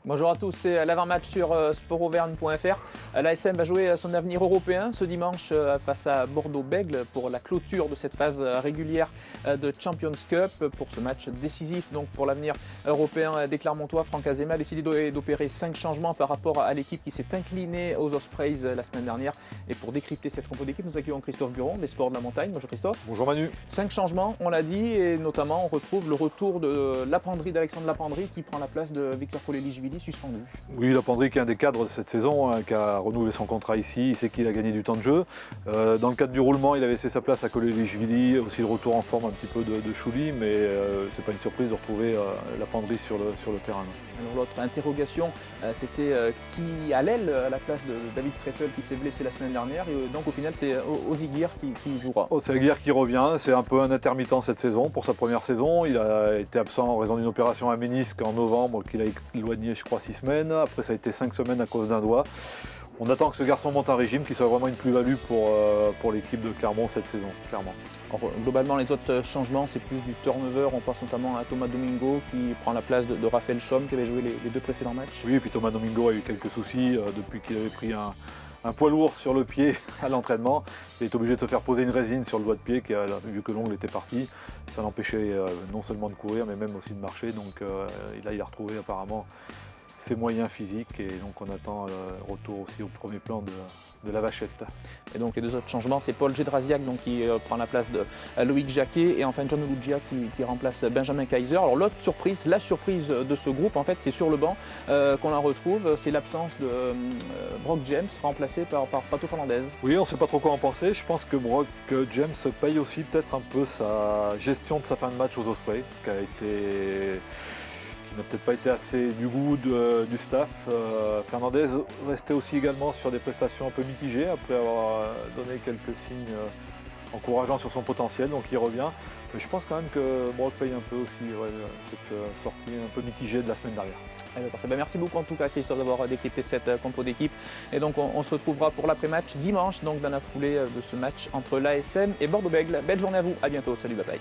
Bonjour à tous, c'est l'avant-match sur sportauvergne.fr. L'ASM va jouer son avenir européen ce dimanche face à Bordeaux-Bègles pour la clôture de cette phase régulière de Champions Cup. Pour ce match décisif donc pour l'avenir européen des Clermontois, Franck Azema a décidé d'opérer 5 changements par rapport à l'équipe qui s'est inclinée aux Ospreys la semaine dernière. Et pour décrypter cette compo d'équipe, nous accueillons Christophe Buron des Sports de la Montagne. Bonjour Christophe. Bonjour Manu. 5 changements, on l'a dit, et notamment on retrouve le retour de Lapendrie, d'Alexandre Lapendrie qui prend la place de Victor Colelishvili suspendu. Oui, Lapendrie qui est un des cadres de cette saison, qui a renouvelé son contrat ici, il sait qu'il a gagné du temps de jeu. Dans le cadre du roulement, il a laissé sa place à Colelishvili, aussi le retour en forme un petit peu de Chouli, mais c'est pas une surprise de retrouver Lapendrie sur le terrain. Alors l'autre interrogation, c'était qui à l'aile à la place de David Frettel qui s'est blessé la semaine dernière, et donc au final c'est Oziguir qui jouera. Oziguir qui revient, c'est un peu un intermittent cette saison pour sa première saison. Il a été absent en raison d'une opération à ménisque en novembre qu'il a éloigné je crois 6 semaines, après ça a été 5 semaines à cause d'un doigt. On attend que ce garçon monte un régime qui soit vraiment une plus-value pour l'équipe de Clermont cette saison, clairement. Alors, globalement, les autres changements, c'est plus du turnover. On pense notamment à Thomas Domingo qui prend la place de Raphaël Chaume qui avait joué les 2 précédents matchs. Oui, et puis Thomas Domingo a eu quelques soucis depuis qu'il avait pris un poids lourd sur le pied à l'entraînement. Il est obligé de se faire poser une résine sur le doigt de pied, vu que l'ongle était parti. Ça l'empêchait non seulement de courir, mais même aussi de marcher. Donc là, il a retrouvé apparemment ses moyens physiques et donc on attend le retour aussi au premier plan de la Vachette. Et donc les 2 autres changements, c'est Paul Gédrasiak qui prend la place de Loïc Jacquet et enfin John Olugia qui remplace Benjamin Kaiser. Alors l'autre surprise, la surprise de ce groupe en fait, c'est sur le banc qu'on la retrouve, c'est l'absence de Brock James remplacé par Pato Fernandez. Oui, on ne sait pas trop quoi en penser. Je pense que Brock James paye aussi peut-être un peu sa gestion de sa fin de match aux Ospreys, qui n'a peut-être pas été assez du goût du staff. Fernandez restait aussi également sur des prestations un peu mitigées après avoir donné quelques signes encourageants sur son potentiel, donc il revient. Mais je pense quand même que Brock paye un peu aussi cette sortie un peu mitigée de la semaine dernière. Parfait. Merci beaucoup en tout cas Christophe d'avoir décrypté cette compo d'équipe. Et donc on se retrouvera pour l'après-match dimanche, donc dans la foulée de ce match entre l'ASM et Bordeaux-Bègles. Belle journée à vous, à bientôt, salut, bye bye.